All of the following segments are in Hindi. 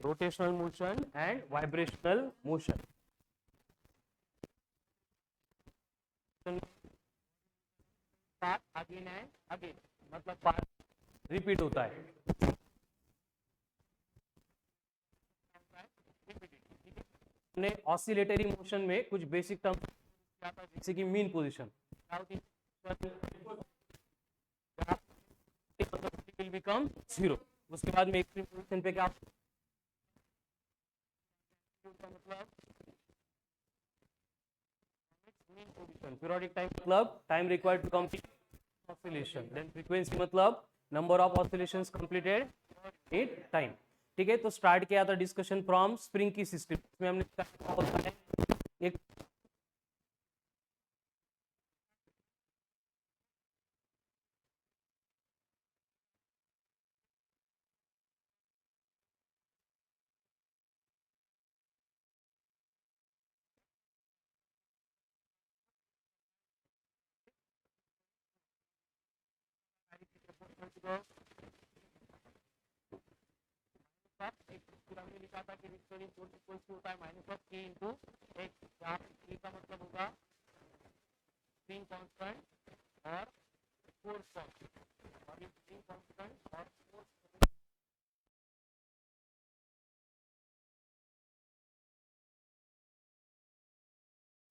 rotational motion and vibrational motion. Part again and again, मतलब part repeat होता है. हमने ऑसिलेटरी मोशन में कुछ बेसिक टर्म क्या था, जैसे कि मीन पोजीशन विल बिकम 0. उसके बाद में एक्सट्रीम पोजीशन पे क्या मतलब मीन पोजीशन, पीरियोडिक टाइम मतलब time required to complete oscillation, then frequency मतलब number of oscillations completed in time. ठीक है, तो स्टार्ट किया था डिस्कशन फ्रॉम स्प्रिंग की सिस्टम. इसमें हमने एक लिखा था कि रिक्वेरी फोर्स इक्वल्स टू होता है minus of K into X, जहां के का मतलब होगा स्प्रिंग कांस्टेंट और फोर्स कांस्टेंट, और ये स्प्रिंग कांस्टेंट और force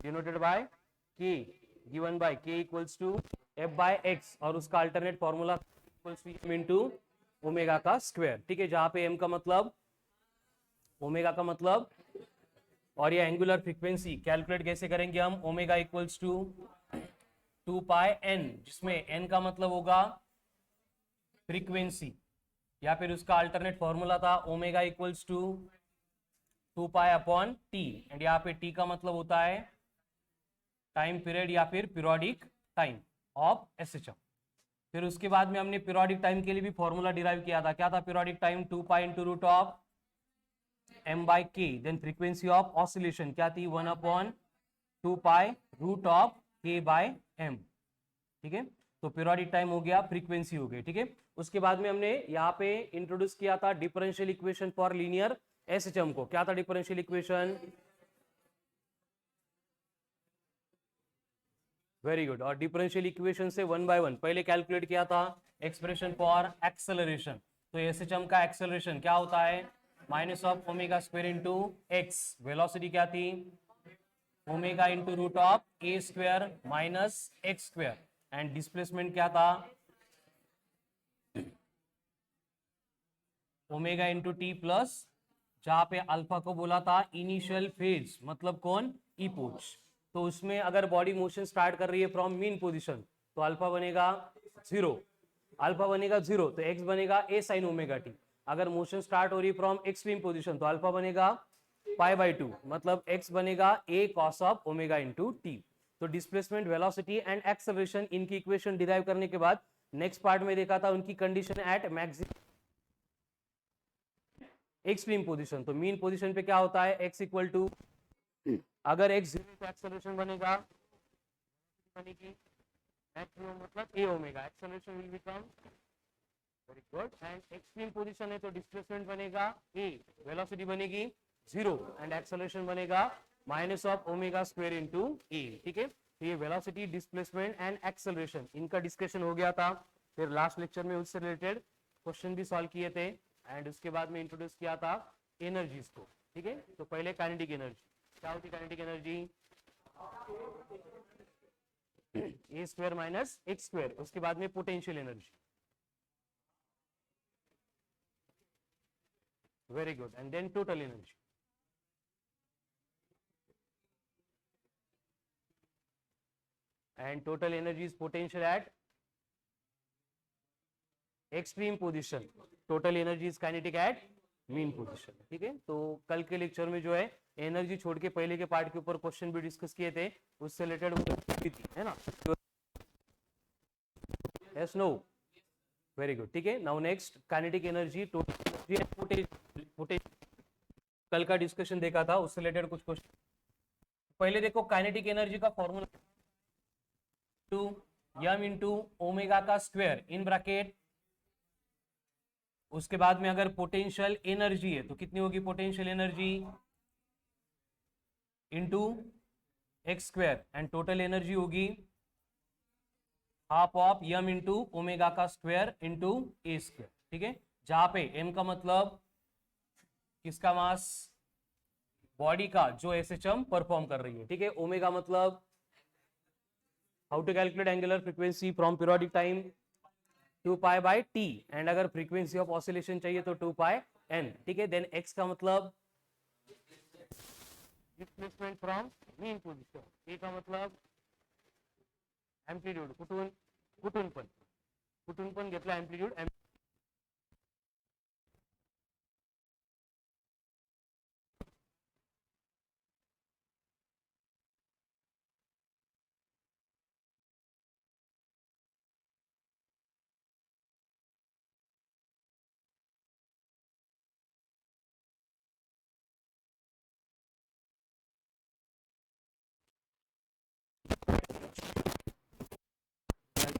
denoted by K, given by K equals to F by X, और उसका alternate formula equals to M into omega का स्क्वायर. ठीक है, जहां पे एम का मतलब ओमेगा का मतलब और ये एंगुलर फ्रीक्वेंसी कैलकुलेट कैसे करेंगे हम, omega equals to 2 pi N, जिसमें एन का मतलब होगा फ्रीक्वेंसी, या फिर उसका अल्टरनेट फॉर्मूला था omega equals to 2 pi upon T, and यहाँ पे टी का मतलब होता है टाइम पीरियड या फिर पीरियोडिक टाइम ऑफ एसएचएम. फिर उसके बाद में हमने पीरियोडिक टाइम के लिए भी फॉर्मूला डिराइव किया था. क्या था periodic time, 2 pi into root of m by k. Then frequency of oscillation क्या थी, 1 upon 2 pi root of k by m. ठीक है, तो पीरियोडिक टाइम हो गया, फ्रीक्वेंसी हो गई. ठीक है, उसके बाद में हमने यहाँ पे इंट्रोड्यूस किया था differential equation for linear SHM को. क्या था डिफरेंशियल इक्वेशन, वेरी गुड. और डिफरेंशियल इक्वेशन से वन बाय वन पहले कैलकुलेट किया था एक्सप्रेशन फॉर एक्सेलरेशन. तो एसएचएम का एक्सेलरेशन क्या होता है, minus of omega square into X. Velocity क्या थी, omega into root of A square minus x square. And displacement क्या था, ओमेगा इंटू टी प्लस, जहां पे अल्फा को बोला था इनिशियल फेज, मतलब कौन, इपोच. तो उसमें अगर बॉडी मोशन स्टार्ट कर रही है फ्रॉम मीन पोजीशन तो अल्फा बनेगा 0, अल्फा बनेगा 0 तो एक्स बनेगा ए साइन ओमेगा टी. अगर मोशन स्टार्ट हो रही है फ्रॉम एक्सट्रीम पोजीशन तो अल्फा बनेगा पाई बाई 2, मतलब एक्स बनेगा A cos of omega into t. तो डिस्प्लेसमेंट, वेलोसिटी एंड एक्सेलरेशन, इनकी इक्वेशन डिराइव करने के बाद नेक्स्ट पार्ट में देखा था उनकी condition at maximum extreme position. तो मीन पोजीशन पे क्या होता है, एक्स इक्वल टू, अगर एक्स 0 तो एक्सेलरेशन बनेगा बनेगी मैक्सिमम मतलब A omega, acceleration will become, very good. And extreme position है तो डिस्प्लेसमेंट बनेगा ए, वेलोसिटी बनेगी 0 एंड एक्सेलरेशन बनेगा minus of omega square into A. ठीक है, तो ये वेलोसिटी, डिस्प्लेसमेंट एंड एक्सेलरेशन इनका डिस्कशन हो गया था. फिर लास्ट लेक्चर में उससे रिलेटेड क्वेश्चन भी सॉल्व किए थे, एंड उसके बाद में इंट्रोड्यूस किया था एनर्जीज को. ठीक है, तो पहले काइनेटिक एनर्जी क्या होती, kinetic energy A square minus x square. उसके बाद में potential energy, very good. And then total energy, and total energy is potential at extreme position, total energy is kinetic at mean position. ठीक है, तो कल के लेक्चर में जो है एनर्जी छोड़ के पहले के पार्ट के ऊपर क्वेश्चन भी डिस्कस किए थे, उससे रिलेटेड है ना, यस नो, वेरी गुड. ठीक है, now next kinetic energy, total energy and potential. कल का डिस्कशन देखा था, उससे रिलेटेड कुछ क्वेश्चन. पहले देखो काइनेटिक एनर्जी का formula, two M into omega का स्क्वायर इन ब्रैकेट उसके बाद में अगर पोटेंशियल एनर्जी है तो कितनी होगी potential energy into x square, and total energy होगी half of m into omega का स्क्वायर इंटू ए स्क्वायर। ठीक है, जहां पे एम का मतलब किसका मास, बॉडी का जो एसएचएम परफॉर्म कर रही है। ठीक है, ओमेगा मतलब how to calculate angular frequency from periodic time 2 pi by T, and अगर फ्रीक्वेंसी ऑफ ऑसिलेशन चाहिए तो 2 पाई एन। ठीक है, देन एक्स का मतलब डिस्प्लेसमेंट फ्रॉम मीन पोजीशन, ए का मतलब एम्प्लीट्यूड, कुठून पण घेतला amplitude.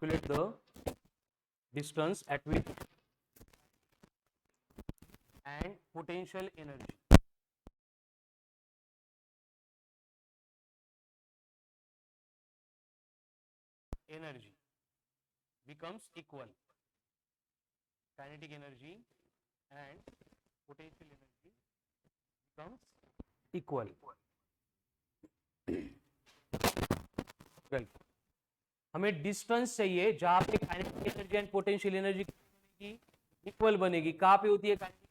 Calculate the distance at which and potential energy becomes equal, kinetic energy and potential energy becomes equal। हमें डिस्टेंस चाहिए जहां पे kinetic energy and potential energy equal बनेगी। कहां पे होती है काइनेटिक,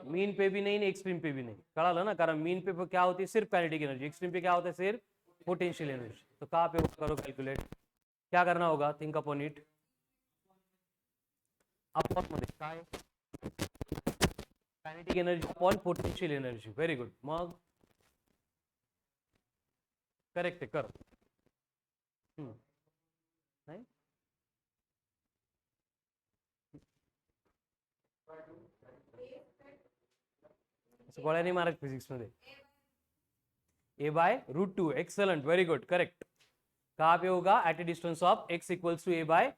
मीन पे भी नहीं, एक्सट्रीम पे भी नहीं, कळालं ना, कारण मीन पे क्या होती है सिर्फ काइनेटिक एनर्जी, एक्सट्रीम पे क्या होता है सिर्फ पोटेंशियल एनर्जी। तो कहां पे करो कैलकुलेट, क्या करना होगा, थिंक अपॉन इट। अपॉन मध्ये काय, kinetic energy upon potential energy, very good, मग करेक्ट आहे, कर। नाही गोळ्या नाही मारत फिजिक्स मध्ये। A by root 2, excellent, very good, correct. कहां पे होगा, at a distance of x equals to A by.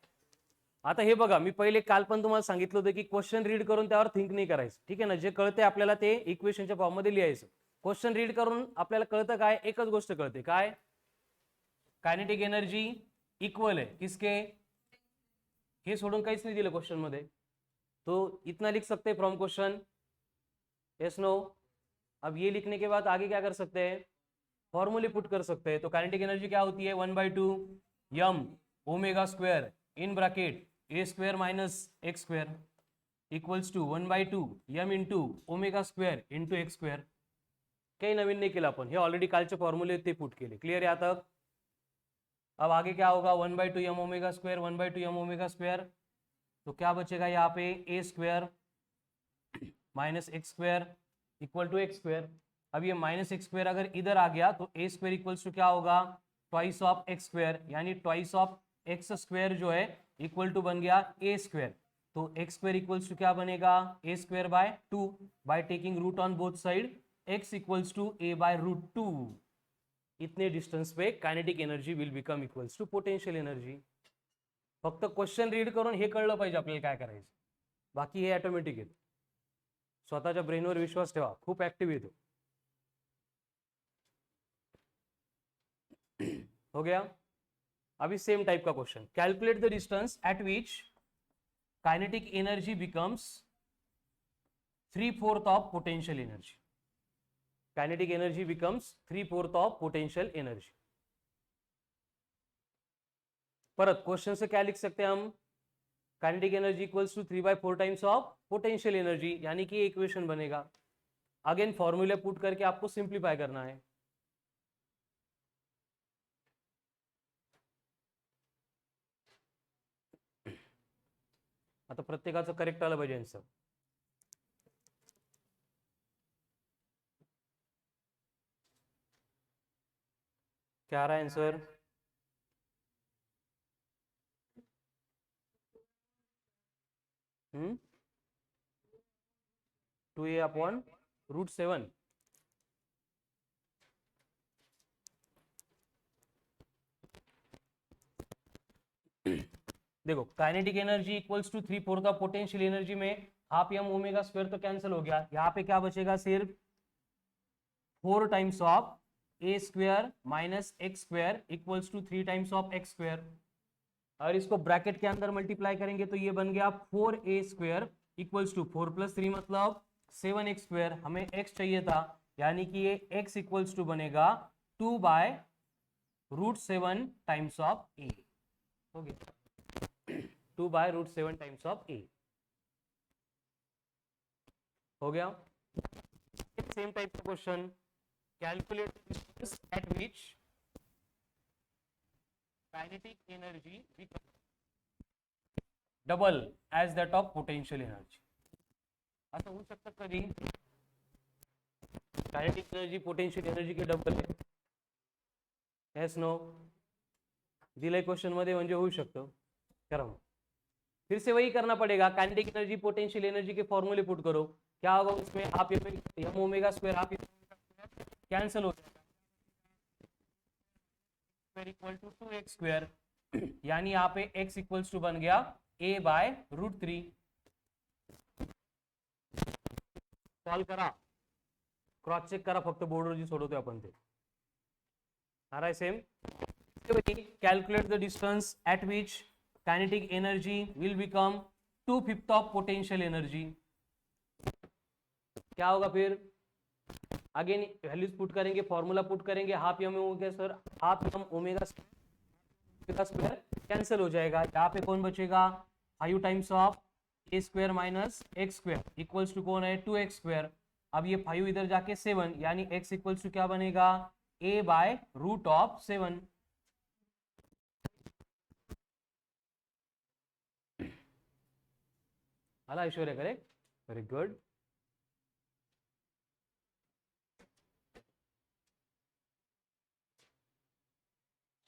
आता हे बघा, मी पहिले काल पण तुम्हाला सांगितलं होतं की क्वेश्चन रीड करून त्यावर थिंक नाही करायचं। ठीक आहे ना, जे कळते आपल्याला ते इक्वेशनच्या फॉर्म मध्ये लिहायचं। क्वेश्चन रीड करून आपल्याला कळतं काय, एकच गोष्ट कळते काय, कायनेटिक एनर्जी इक्वल है किसके, हे सोडून काहीच नाही दिलं क्वेश्चन मध्ये, तो इतना लिख सकते हैं फ्रॉम क्वेश्चन, यस नो। अब ये लिखने के बाद आगे क्या कर सकते हैं, फॉर्मूले पुट कर सकते हैं। तो काइनेटिक एनर्जी क्या होती है, 1/2 m omega square in bracket A square minus x square equals to 1/2 m into omega square into x square. काही नवीन नाही केलं आपण, हे ऑलरेडी कालचे फॉर्म्युले ते पुट केले, क्लियर आहे आता। अब आगे क्या होगा, 1/2 m omega square, 1/2 m omega square, तो क्या बचेगा यहाँ पे A square minus x square equal to x square. अब ये माइनस एक्स स्क्वायर अगर इधर आ गया तो ए स्क्वायर इक्वल्स टू क्या होगा, ट्वाइस ऑफ एक्स स्क्वायर, यानी ट्वाइस ऑफ एक्स स्क्वायर जो है इक्वल टू बन गया ए स्क्वायर। तो एक्स स्क्वायर इक्वल्स टू क्या बनेगा, A square by 2 by taking root on both side, x equals to A by root 2। इतने डिस्टन्स पे kinetic energy will become equals to potential energy. फक्त क्वेश्चन रीड करून हे कळलं पाहिजे आपल्याला काय करायचं, बाकी हे ऑटोमॅटिक आहे। स्वतःच्या ब्रेनवर विश्वास ठेवा, खूप ऍक्टिव्ह येतो। हो गया। अभी सेम टाइप का question, calculate the distance at which kinetic energy becomes 3/4 of potential energy. Kinetic energy becomes 3/4 of potential energy. परत क्वेश्चन से क्या लिख सकते हैं हम, kinetic energy equals to 3/4 times of potential energy, यानी कि इक्वेशन बनेगा। अगेन फॉर्मूले पुट करके आपको सिंप्लीफाई करना है। आता प्रत्येकाचं करेक्ट आलं पाहिजे आन्सर। क्या आ रहा है आंसर, 2a अपॉन रूट 7। देखो kinetic energy equals to 3/4 of potential energy में हाफ एम ओमेगा स्क्वायर तो कैंसिल हो गया, यहाँ पे क्या बचेगा सिर्फ 4 times of A square minus x square equals to 3 times of x square. और इसको ब्रैकेट के अंदर मल्टीप्लाई करेंगे तो ये बन गया 4a स्क्वायर इक्वल्स टू 4 + 3 मतलब 7x स्क्वायर। हमें x चाहिए था, यानी कि ये x इक्वल्स टू बनेगा 2/√7 टाइम्स ऑफ a। हो गया 2/√7 टाइम्स ऑफ a हो गया। सेम टाइप का question, calculate distance at which kinetic energy double as that of potential energy. असं होऊ शकतं कधी काइनेटिक एनर्जी पोटेंशियल एनर्जी के डबल आहे? Yes no? दिले क्वेश्चन मध्ये म्हणजे होऊ शकतं। करा मग, फिर से वही करना पड़ेगा, काइनेटिक एनर्जी पोटेंशियल एनर्जी के फॉर्मूले पुट करो। क्या होगा उसमें, आप एम ओमेगा स्क्वायर आप कैंसिल हो जाएगा, इक्वल टू 2x स्क्वायर, यानी यहाँ पे x इक्वल्स टू बन गया a/√3। सॉल्व करा, क्रॉस चेक करा, फक्त बोर्डवर जी सोडवतोय आपण ते आ रहा है same. Calculate the distance at which kinetic energy will become 2/5 of potential energy. क्या होगा फिर, अगेन वैल्यूज पुट करेंगे, फॉर्मूला पुट करेंगे, half M omega sir, half M omega square cancel हो जाएगा, यहाँ पे कौन बचेगा 5 times of A square minus x square equals to कौन है 2x स्क्वायर। अब ये 5 इधर जाके 7, यानी x इक्वल्स टू क्या बनेगा a/√7। आला Aishwarya, correct, very good.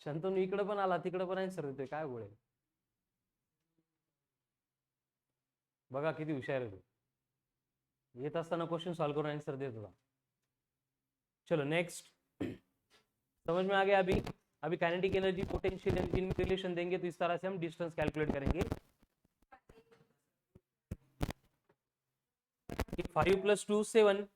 Shantanu इकडे पण आला, तिकडे पण आन्सर देतोय, काय गोळे बघा किती हुशार आहे तू, येत असताना क्वेश्चन सॉल्व करून आंसर देत होता। चलो नेक्स्ट, समझ में आ गया? अभी काइनेटिक एनर्जी पोटेंशियल एनर्जी में रिलेशन देंगे तो इस तरह से हम डिस्टेंस कैलकुलेट करेंगे। 5 + 2 7,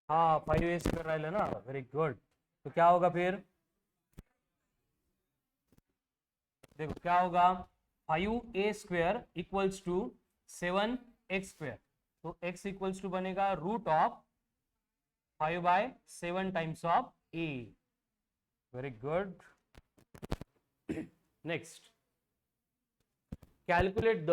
हाँ 5a स्क्वायर राहिलं ना, वेरी गुड। तो क्या होगा फिर, देखो क्या होगा 5a square equals to 7x square, तो x इक्वल्स टू बनेगा √5/7 times of a। Very good. Next, calculate the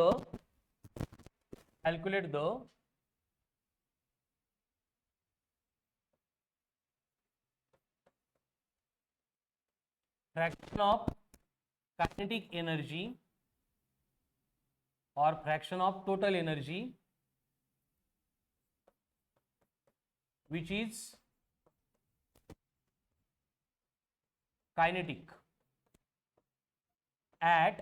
fraction of kinetic energy और fraction of total energy which is kinetic at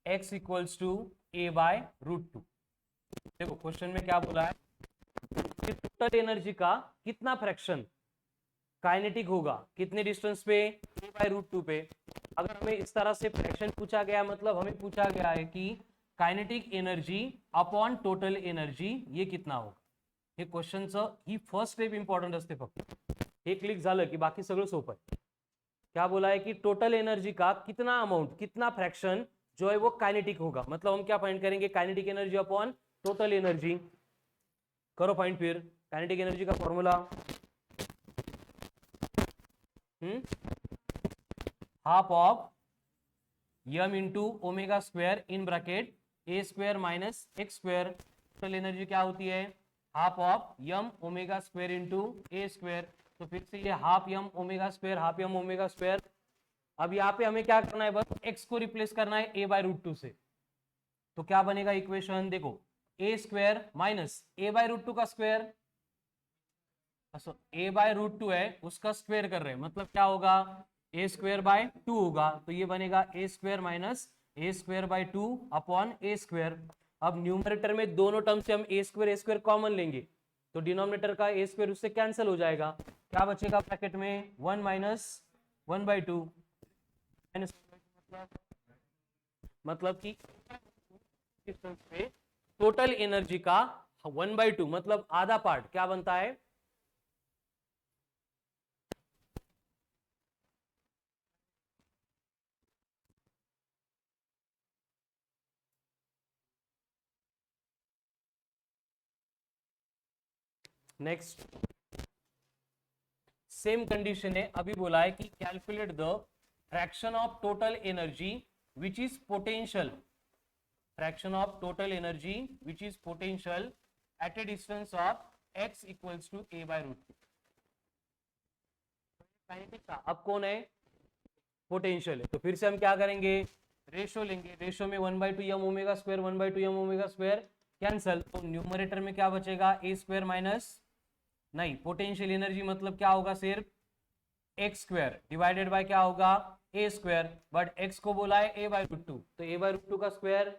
x equals to a/√2। देखो क्वेश्चन में क्या बोला है, टोटल एनर्जी का कितना फ्रैक्शन काइनेटिक होगा, कितने डिस्टेंस पे, a/√2 पे। अगर हमें इस तरह से फ्रैक्शन पूछा गया, मतलब हमें पूछा गया है कि kinetic energy upon total energy ये कितना होगा। हे क्वेश्चनचं ही फर्स्ट स्टेप इंपॉर्टंट असते, फक्त हे क्लिक झालं की बाकी सगळं सोपं आहे। क्या बोला है कि टोटल एनर्जी का कितना अमाउंट, कितना फ्रैक्शन जो है वो काइनेटिक होगा, मतलब हम क्या फाइंड करेंगे, kinetic energy upon total energy. करो फाइंड फिर काइनेटिक एनर्जी का formula, half of m into omega square in bracket a square minus x square. Total energy क्या होती है, half of m omega square into a square. तो फिर से ये half m omega square, half m omega square. अब यहाँ पे हमें क्या करना है, बस x को रिप्लेस करना है a/√2 से। तो क्या बनेगा इक्वेशन, देखो a स्क्वायर माइनस a/√2 का स्क्वायर, a/√2 है उसका स्क्वायर कर रहे हैं, मतलब क्या होगा a स्क्वायर बाय 2 होगा। तो ये बनेगा a square minus a square by 2 upon a square. अब न्यूमरेटर में दोनों टर्म से हम a स्क्वायर कॉमन लेंगे, तो डिनोमिनेटर का a स्क्वायर उससे कैंसिल हो जाएगा। क्या बचेगा ब्रैकेट में, 1 माइनस 1/2 माइनस मतलब कि डिस्टेंस पे टोटल एनर्जी का 1/2 मतलब आधा पार्ट क्या बनता है, नेक्स्ट सेम कंडीशन है, अभी बोला है कि calculate the fraction of total energy which is potential, fraction of total energy which is potential at a distance of x equals to a/√2। अब कौन है, पोटेंशियल है, तो फिर से हम क्या करेंगे, रेशो लेंगे, रेशो में 1/2 m omega square 1/2 m omega square cancel, तो न्यूमरेटर में क्या बचेगा a स्क्वायर माइनस, नहीं पोटेंशियल एनर्जी मतलब क्या होगा, सिर्फ एक्स स्क्वायर डिवाइडेड बाय क्या होगा, ए स्क्वायर, बट एक्स को बोला है a/√2, तो a/√2 का स्क्वायर,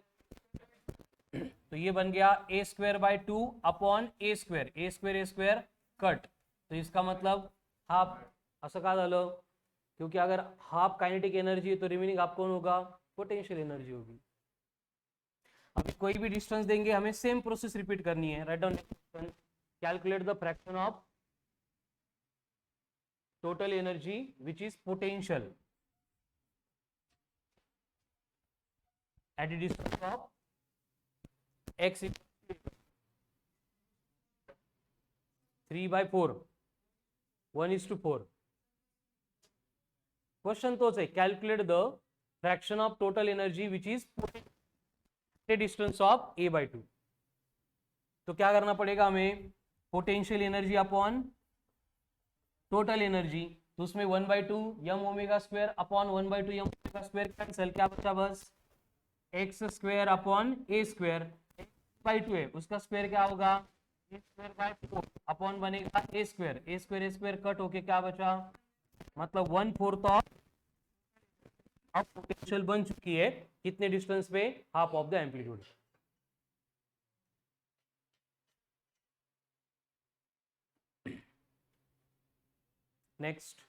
तो ये बन गया a square by 2 upon A square, A square A square cut, तो इसका मतलब हाफ, असं का झालं, क्योंकि अगर हाफ काइनेटिक एनर्जी है तो रिमेनिंग हाफ कौन होगा, पोटेंशियल एनर्जी होगी। अब कोई भी डिस्टेंस देंगे हमें सेम प्रोसेस रिपीट करनी है, write down, calculate the fraction of total energy which is potential at a distance of x equal to 3/4 1:4। Question तोच आहे, calculate the fraction of total energy which is at a distance of a/2, तो क्या करना पड़ेगा हमें, potential energy upon total energy, तो उसमें 1/2 m omega square upon 1/2 m omega square cancel, क्या बचा बस X square upon A square, 2 है उसका स्क्वायर क्या होगा, ए स्क्वायर बाय 4 अपॉन बनेगा A square, A square A square cut होके क्या बचा, मतलब 1/4 ऑफ पोटेंशियल बन चुकी है कितने डिस्टेंस पे, half of the amplitude. Next,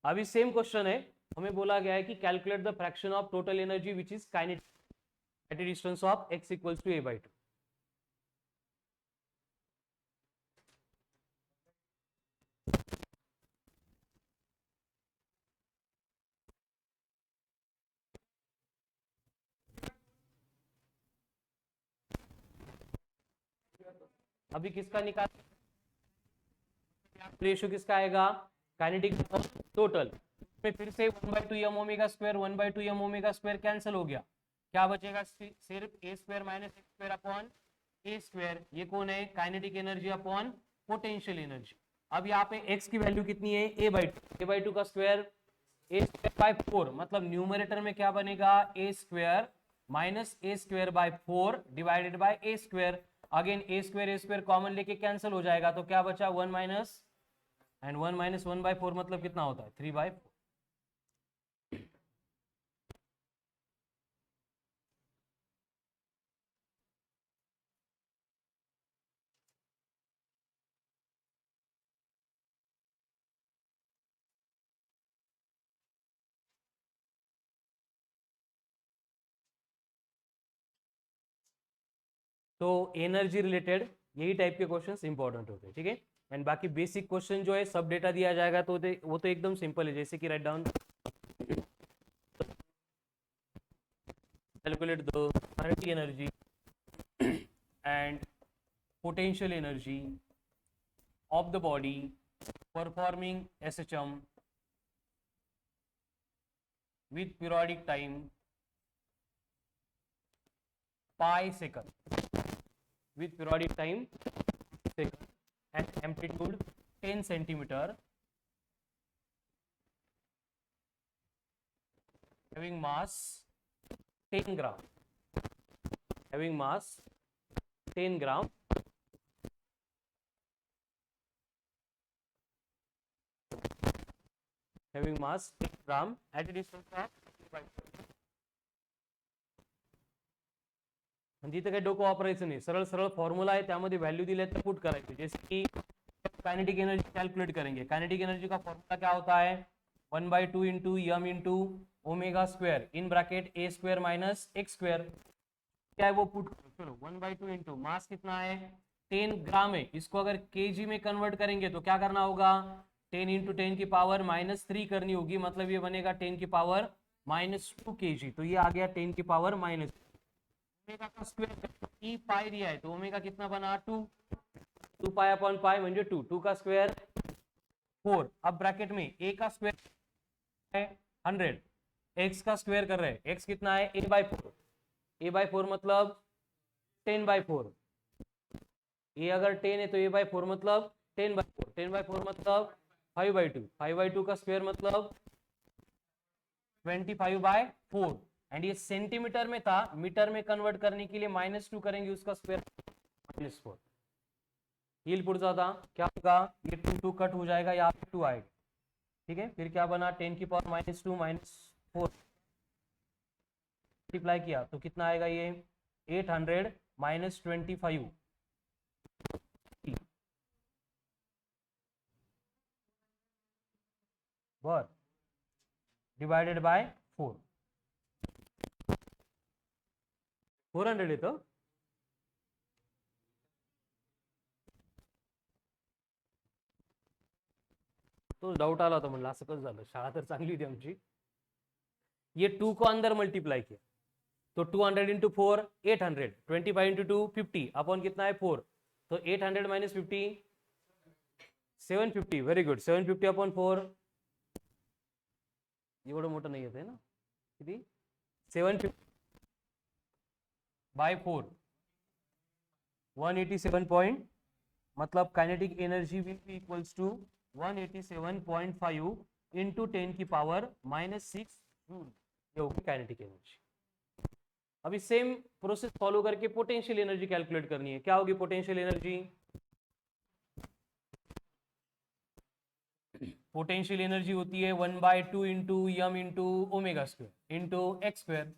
अभी सेम क्वेश्चन है, हमें बोला गया है कि calculate the fraction of total energy which is kinetic at a distance of x equals to a/2। अभी किसका निकाल, रेशियो किसका आएगा, काइनेटिक टोटल में, फिर से 1/2 m omega square 1/2 m omega square cancel हो गया, क्या बचेगा सिर्फ A square minus x square upon A square, ये कौन है, kinetic energy upon potential energy. अब यहाँ पे x की वैल्यू कितनी है, a/2 का स्क्वायर ए स्क्वायर बाय 4, मतलब न्यूमरेटर में क्या बनेगा, A square minus A square by 4 divided by A square, again A square common लेके कैंसिल हो जाएगा, तो क्या बचा 1 माइनस, एंड 1 माइनस 1/4 मतलब कितना होता है, 3/4। तो एनर्जी रिलेटेड यही टाइप के क्वेश्चंस इंपॉर्टेंट होते हैं, ठीक है, एंड बाकी बेसिक क्वेश्चन जो है सब डेटा दिया जाएगा, तो वो तो एकदम सिंपल है, जैसे कि write down calculate the kinetic energy and potential energy of the body performing SHM with periodic time pi second, with periodic time second and amplitude 10 centimeter, having mass 10 gram, having mass 10 gram, having mass 10 gram at a distance of 3/4। म्हणजे इथे काही डोकं वापरायचं नाही, सरळ सरळ फॉर्म्युला आहे, त्यामध्ये व्हॅल्यू दिले तर पुट करायची, जैसे कि काइनेटिक एनर्जी कैलकुलेट करेंगे, काइनेटिक एनर्जी का फॉर्मूला क्या होता है, 1/2 into Yama into omega square in bracket A square minus x square, क्या है वो पुट, चलो 1/2 इंटू मास कितना है 10 ग्राम है, इसको अगर केजी में कन्वर्ट करेंगे तो क्या करना होगा 10 इंटू 10 की पावर -3 करनी होगी, मतलब ये बनेगा 10 की पावर -2 kg, तो ये आ गया 10 की पावर माइनस ओमेगा का स्क्वायर ई पाई दिया है तो ओमेगा कितना बना 2 पाई अपॉन पाई म्हणजे 2 का स्क्वायर 4, अब ब्रैकेट में ए का स्क्वायर है 100, एक्स का स्क्वायर कर रहे हैं, एक्स कितना है a/4, a/4 मतलब 10/4, ए अगर 10 है तो a/4 मतलब 10/4, 10/4 मतलब 5/2, 5/2 का स्क्वायर मतलब 25/4, एंड ये सेंटीमीटर में था, मीटर में कन्वर्ट करने के लिए -2 करेंगे उसका स्क्वायर -4, हील पुट था क्या होगा, ये 2 कट हो जाएगा, यहाँ पे 2 आएगा, ठीक है, फिर क्या बना 10 की पावर -2 -4 मल्टीप्लाई किया तो कितना आएगा ये 800 -25 वर डिवाइडेड बाय 4, 400 येतं, तो डाउट आला होता, म्हणलं असं कसं झालं, शाळा तर चांगली होती आमची, ये 2 को अंदर मल्टीप्लाई किया तो 200 इंटू 4 800, 25 इंटू 2 50 अपॉन कितना है 4, तो 800 माइनस 50 750, वेरी गुड, 750 अपॉन 4, एवढं मोठं नाही येते ना, किती 750 बाय 4 187 पॉइंट, मतलब kinetic energy will be equals to 187.5 into 10 की पावर -6 जूल, ये होगी काइनेटिक एनर्जी। अभी सेम प्रोसेस फॉलो करके पोटेंशियल एनर्जी कैलकुलेट करनी है, क्या होगी पोटेंशियल एनर्जी, पोटेंशियल एनर्जी होती है 1/2 इंटू यम into omega square into x square,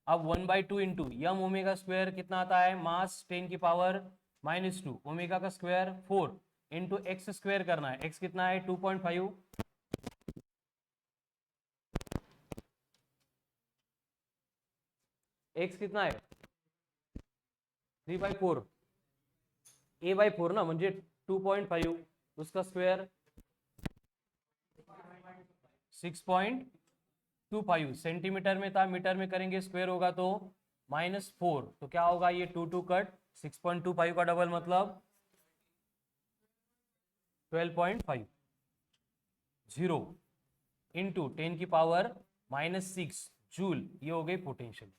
अब 1/2 इंटू यम ओमेगा स्क्वायर कितना आता है मास 10 की पावर -2, ओमेगा का स्क्वायर 4 इंटू एक्स स्क्वायर करना है, एक्स कितना है 2.5, एक्स कितना है 3/4, a/4 ना म्हणजे 2.5, उसका स्क्वायर 6.25, सेंटीमीटर में था, मीटर में करेंगे स्क्वायर होगा तो -4, तो क्या होगा ये 2 कट 6.25 का डबल मतलब 12.5 इंटू 10 की पावर -6 जूल, ये हो गई पोटेंशियल।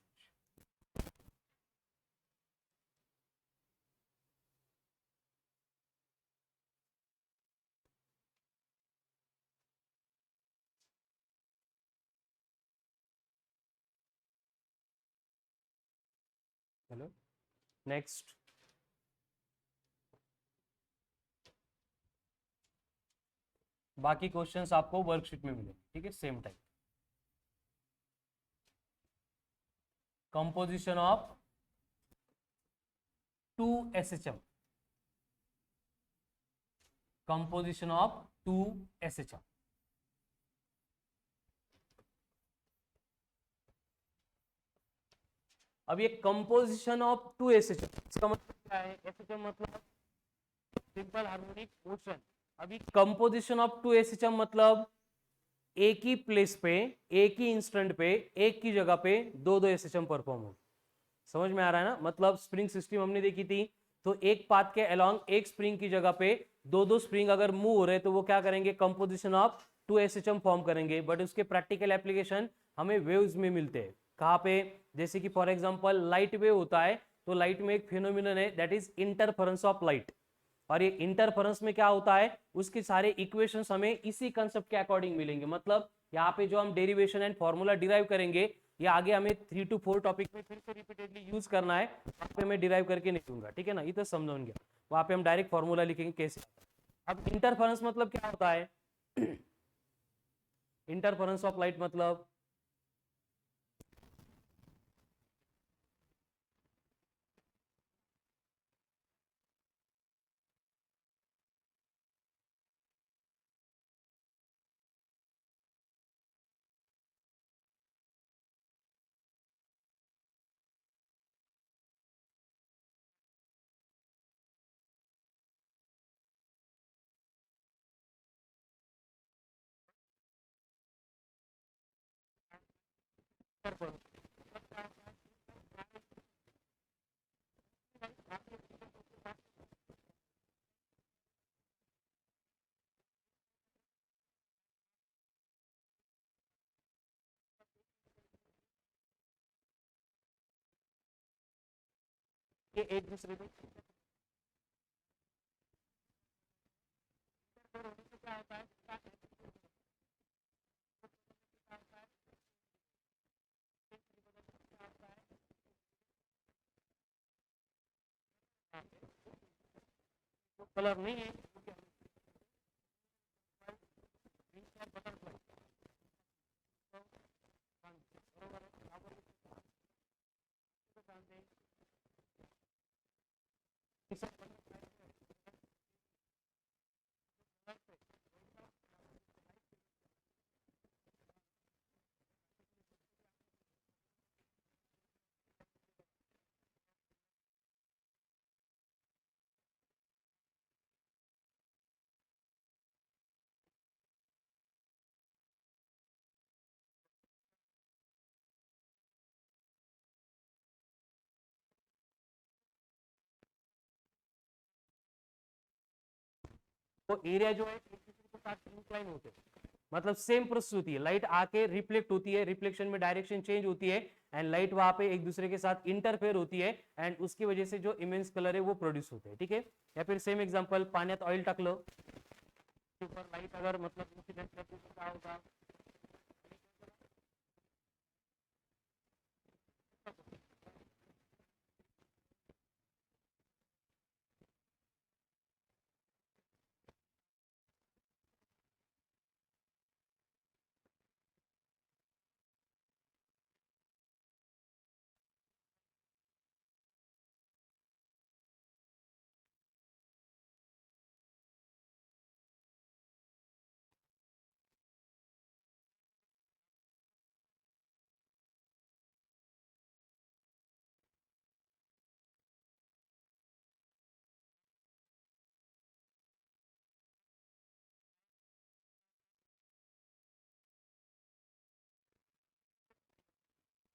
हेलो, नेक्स्ट, बाकी क्वेश्चंस आपको वर्कशीट में मिलेंगे, ठीक है, same time. Composition of 2 SHM, composition of 2 SHM, अब ये कंपोजिशन ऑफ 2 SHM, इसका मतलब क्या है, SHM मतलब सिंपल हार्मोनिक मोशन, अभी कंपोजिशन ऑफ 2 SHM मतलब एक ही प्लेस पे, एक ही इंस्टेंट पे, एक की जगह पे दो SHM परफॉर्म हो, समझ में आ रहा है ना, मतलब स्प्रिंग सिस्टम हमने देखी थी, तो एक पाथ के अलोंग एक स्प्रिंग की जगह पे दो स्प्रिंग अगर मूव हो रहे तो वो क्या करेंगे कंपोजिशन ऑफ 2 SHM फॉर्म करेंगे, बट उसके प्रैक्टिकल एप्लीकेशन हमें वेव्स में मिलते हैं, कहाँ पे, जैसे कि फॉर एग्जांपल लाइट वेव होता है, तो लाइट में एक फिनोमिनन है that is interference of light, और ये इंटरफेरेंस में क्या होता है, उसके सारे इक्वेशंस हमें इसी कंसेप्ट के अकॉर्डिंग मिलेंगे, मतलब यहाँ पे जो हम डेरिवेशन एंड फॉर्मूला डिराइव करेंगे ये आगे हमें 3 to 4 टॉपिक में फिर से रिपीटेडली यूज करना है, वहां पे मैं डिराइव करके नहीं दूंगा, ठीक है ना, इतना समझाऊं गया, वहां पे हम डायरेक्ट फॉर्मूला लिखेंगे कैसे। अब इंटरफेरेंस मतलब क्या होता है, इंटरफेरेंस ऑफ लाइट मतलब ये एक दूसरे में क्या होता है, कलर नहीं है तो एरिया जो है एक दूसरे के साथ इंक्लाइन होते हैं, मतलब सेम प्रोसेस होती है, लाइट आके रिफ्लेक्ट होती है, रिफ्लेक्शन में डायरेक्शन चेंज होती है एंड लाइट वहां पे एक दूसरे के साथ इंटरफेयर होती है एंड उसकी वजह से जो इमेंस कलर है वो प्रोड्यूस होते हैं, ठीक है। या फिर सेम एग्जांपल, पाण्यात ऑइल टाकलं ऊपर लाइट अगर मतलब इंसिडेंट करते तो क्या होगा,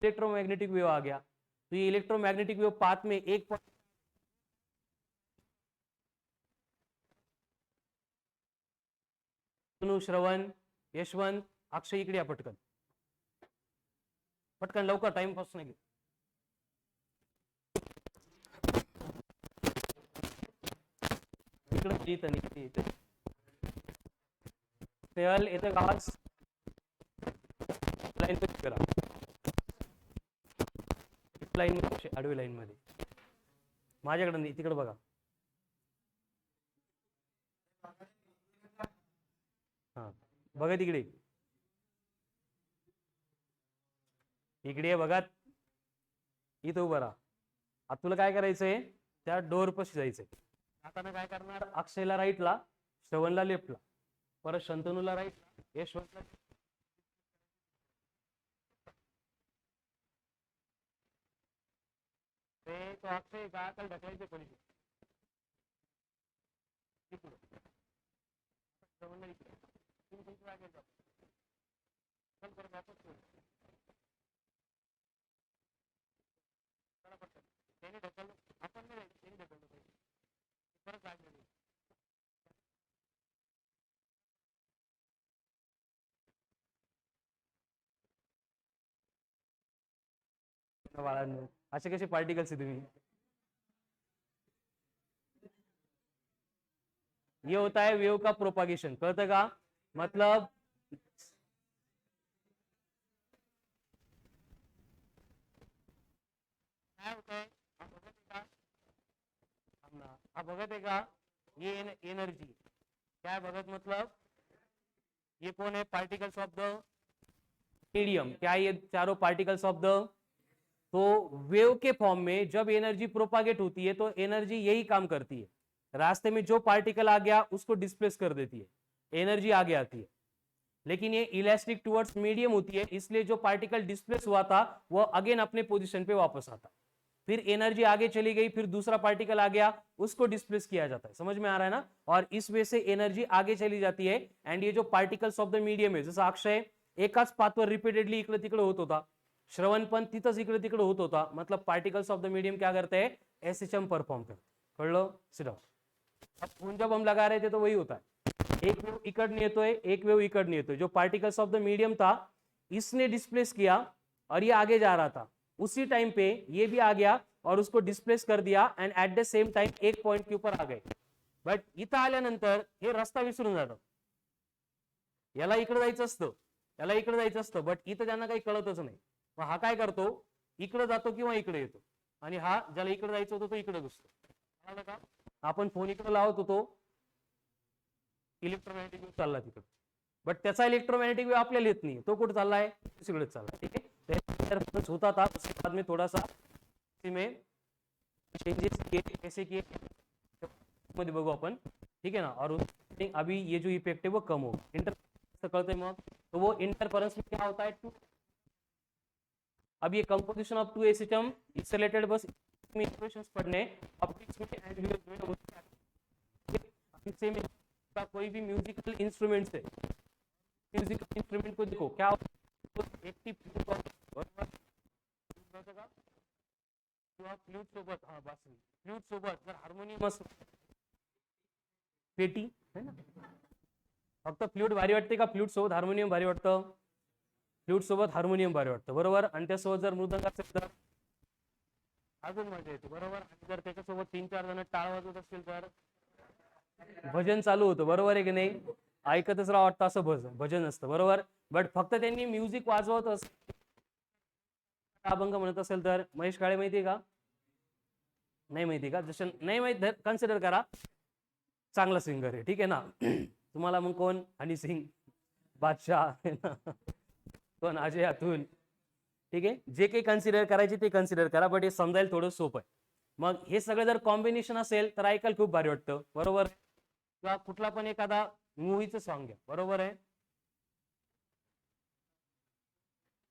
इलेक्ट्रोमैग्नेटिक वेव आ गया। तो ये इलेक्ट्रोमैग्नेटिक वेव पाथ में एक श्रवण, यशवंत, अक्षय इकडे या पटकन पटकन लवकर, टाइम पास नाही, इकडे येत नाही तेल येतं आवाज लाईन करा, लाईन आडवी लाईन मध्ये, माझ्याकडे नाही, तिकडे बघा, हा बघा तिकडे, इकडे बघा, इथं उभं राहा। आता तुला काय करायचंय, त्या डोर पाशी जायचंय। आता काय करणार, अक्षयला राईटला, श्रवणला लेफ्टला, परत शंतनूला राईटला, यशवंतला तो अक्षय गाकल ढकलायचे कोणी श्रवणला इकडे तुम्ही तुमच्या जागेवर जा, चल परत वापस ठेव, चला पटकन, त्याने ढकललं, आपण नाही राहिलं, त्याने ढकललं पाहिजे, परत जागेवर ये. बाळांनो, असे कसे पार्टिकल्स आहे तुम्ही, ये होता है वेव का प्रोपागेशन, कहते का मतलब काय होत है, आप भगत है का, ये एनर्जी क्या है भगत, मतलब ये कौन है, पार्टिकल्स ऑफ द मीडियम, क्या ये चारों पार्टिकल्स ऑफ द, तो वेव के फॉर्म में जब एनर्जी प्रोपागेट होती है तो एनर्जी यही काम करती है, रास्ते में जो पार्टिकल आ गया उसको डिस्प्लेस कर देती है, एनर्जी आगे आती है। लेकिन ये इलास्टिक टुवर्ड्स मीडियम होती है, इसलिए जो पार्टिकल डिस्प्लेस हुआ था वो अगेन अपने पोजीशन पे वापस आता, फिर एनर्जी आगे चली गई, फिर दूसरा पार्टिकल आ गया, उसको डिस्प्लेस किया जाता है, समझ में आ रहा है ना। और इस वजह से एनर्जी आगे चली जाती है एंड ये जो पार्टिकल्स ऑफ द मीडियम है, जैसा अक्षय एकाच पाथवर रिपीटेडली इकडे तिकडे होत होता, श्रवण पण तिथंच इकडे तिकडे होत होता, मतलब पार्टिकल्स ऑफ द मीडियम क्या करते हैं, एसएचएम परफॉर्म करते. कळलं? Sit down. अब खून जब हम लगा रहे थे तो वही होता है, एक वेव इकडने येतोय, एक वेव इकडने येतोय. जो पार्टिकल्स ऑफ द मीडियम था इसने डिस्प्लेस किया और ये आगे जा रहा था, उसी टाइम पे ये भी आ गया और उसको डिस्प्लेस कर दिया and at the same time एक पॉइंट के ऊपर आ गए. बट इथं आल्यानंतर हे रस्ता विसरून जातात. याला इकडे जायचं असतं, याला इकडे जायचं असतं, बट इथं त्यांना काही कळतच नाही. मग हा काय करतो, इकडे जातो किंवा इकडे येतो, आणि हा ज्याला इकडे जायचं होतं तो इकडे घुसतो. का आपण फोन इकडे लावत होतो, इलेक्ट्रोमॅग्नेटिक वेव्ह चालला तिकडे, बट त्याचा इलेक्ट्रोमॅग्नेटिक वेव्ह आपल्याला येत नाही, तो कुठे चाललाय, दुसरीकडेच चाललाय. ठीक है, होता था. उसके बाद में थोड़ा सा में चेंजेस किए, कैसे किए मध्ये बघू आपण. ठीक है ना. और अभी ये जो इफेक्ट है वो कम हो. इंटर करते मग तो वो इंटरफेरेंस में क्या होता है, टू. अब ये कंपोजिशन ऑफ टू एसिटम इससे रिलेटेड बस इक्वेशंस पढ़ने, ऑप्टिक्स में एंड वेव्स में होता है. सेम का कोई भी म्यूजिकल इंस्ट्रूमेंट से, म्यूजिकल इंस्ट्रूमेंट को देखो क्या एक्टिव फ्लूट सोबत, हाँ बासरी, फ्लूट सोबत जर हार्मोनियम पेटी है ना, फक्त फ्लूट भारी वाटते का फ्लूट सोबत हार्मोनियम भारी वाटतं, फ्लूट सोबत हार्मोनियम भारी वाटतं, बरोबर. आणि त्यासोबत जर मृदंग असेल तर अजून मजा येते, बरोबर. आणि जर त्याच्यासोबत 3-4 जण टाळ वाजवत असतील तर भजन चालू होतं, बरोबर आहे की नाही. ऐकतच राहा वाटतं असं भजन असतं, बरोबर. बट फक्त त्यांनी म्युझिक वाजवत असेल, अभंग म्हणत असेल तर महेश काळे माहितीये का, नाही माहिती का, जसं नाही माहित कन्सिडर करा चांगला सिंगर आहे. ठीक आहे ना. तुम्हाला मग कोण, हनी सिंग, बादशाह, कोण अजय अतुल, ठीक आहे, जे काही कन्सिडर करायचे ते कन्सिडर करा, बट हे समजायला थोडं सोपं आहे. मग हे सगळं जर कॉम्बिनेशन असेल तर ऐकायला खूप भारी वाटतं, बरोबर. किंवा कुठला पण एखादा मूवीचं सॉन्ग घ्या, बरोबर आहे,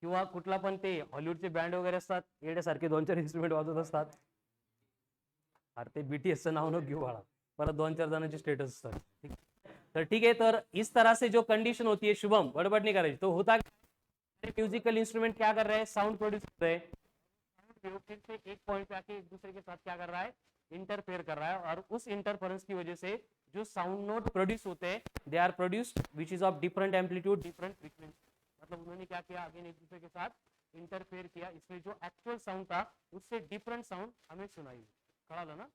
किंवा कुठला पण ते हॉलिवूडचे बँड वगैरे असतात, येण्यासारखे 2-4 इन्स्ट्रुमेंट वाजवत असतात. अरे ते बीटीएसचं नाव नको घेऊ बाळा, परत 2-4 जणांचे स्टेटस असतात. तर ठीक है, तर इस तरह से जो कंडीशन होती है, शुभम गड़बड़ नहीं कराई तो होता म्यूजिकल इंस्ट्रूमेंट क्या कर रहे हैं, साउंड प्रोड्यूस कर रहे हैं, फिर से एक पॉइंट पे आके एक दूसरे के साथ क्या कर रहा है, इंटरफेयर कर रहा है, और उस इंटरफेरेंस की वजह से जो साउंड नोट प्रोड्यूस होते हैं they are produced which is of different amplitude, different frequency. मतलब उन्होंने क्या किया, अगेन एक दूसरे के साथ इंटरफेयर किया, इसलिए जो एक्चुअल साउंड था उससे डिफरेंट साउंड हमें सुनाई. कळालं ना.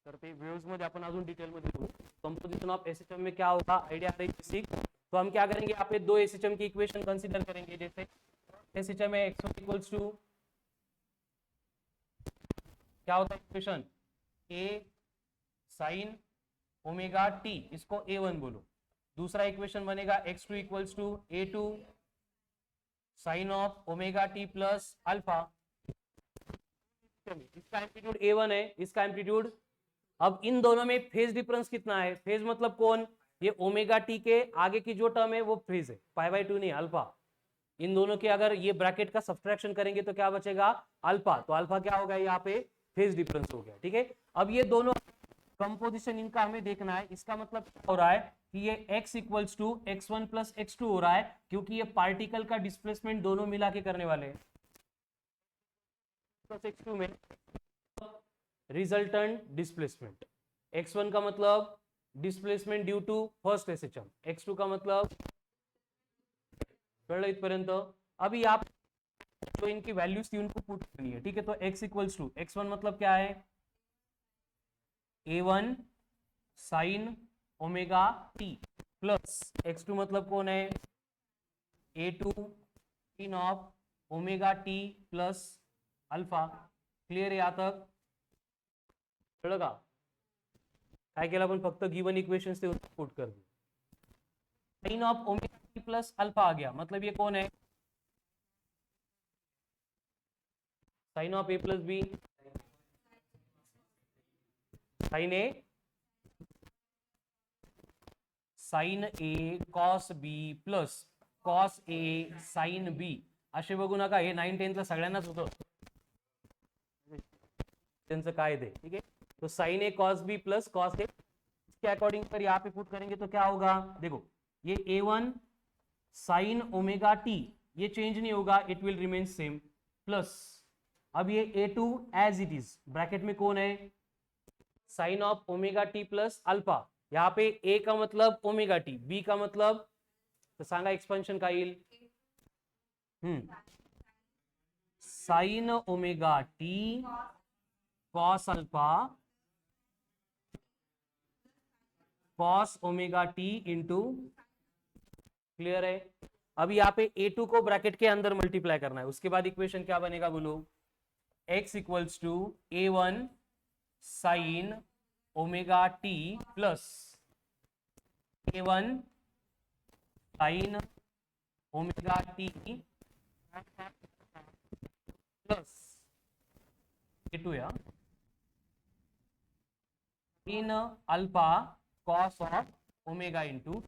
तर ते वेव्स मध्ये आपण अजून डिटेल मध्ये बोलू. कंपोजिशन ऑफ एसिटम में क्या होगा, आइडिया आ रही बेसिक. तो हम क्या करेंगे, यहाँ पे 2 एसिटम की इक्वेशन कंसीडर करेंगे. जैसे एसिटम है x1 इक्वल्स टू, क्या होता है equation, a sine omega t, इसको a1 बोलो. दूसरा इक्वेशन बनेगा x2 equals to a2 sine of omega t plus alpha. इसका एम्पलीट्यूड a1 है, इसका एम्पलीट्यूड. अब इन दोनों में फेज डिफरेंस कितना है, फेज मतलब कौन, ये ओमेगा टी के आगे की जो टर्म है वो फेज है, π/2 नहीं अल्फा. इन दोनों के अगर ये ब्रैकेट का सब्ट्रैक्शन करेंगे तो क्या बचेगा, अल्फा. तो अल्फा क्या होगा, यहाँ पे फेज डिफरेंस हो गया. ठीक है. अब ये दोनों कंपोजिशन इनका हमें देखना है. इसका मतलब क्या हो रहा है कि ये x equals to x1 plus x2 हो रहा है, क्योंकि ये पार्टिकल का डिस्प्लेसमेंट दोनों मिला के करने वाले हैं. प्लस x2 में रिजल्टेंट डिस्प्लेसमेंट, x1 का मतलब displacement due to first system, x2 का मतलब, कळलं इथपर्यंत. अभी आप जो इनकी वैल्यूज थी उनको पुट करनी है. ठीक है. तो x इक्वल्स टू x1 मतलब क्या है, a1 sine omega t plus x2 मतलब कौन है, a2 sine of omega t plus alpha. Clear है यहाँ तक, कळलं का. काय केलं आपण, फक्त गिवन इक्वेशंस ते पुट कर दिए. Sine of omega T plus alpha आ गया, मतलब ये कौन है, sine of A plus B, sine A, sine A cos B plus cos A sine B. असे बघू नका, हे 9-10 ला सगळ्यांनाच होतं, त्यांचं काय ते. ठीक है. तो sign A cos B plus cos ए के अकॉर्डिंग पर यहाँ पे पुट करेंगे तो क्या होगा, देखो ये a1 साइन ओमेगा टी ये चेंज नहीं होगा, it will remain same, plus अब ये A2 as it is, bracket में कौन है, sine of omega T plus alpha, यहाँ पे A का मतलब ओमेगा टी, B का मतलब तर सांगा एक्सपेंशन काय येईल, sign omega t cos alpha cos omega T into, clear है। अब यहाँ पे A2 को ब्रैकेट के अंदर मल्टीप्लाई करना है, उसके बाद इक्वेशन क्या बनेगा बोलो, x equals to A1 sine omega T plus A1 sine omega T plus A2 या इन alpha cos of omega into,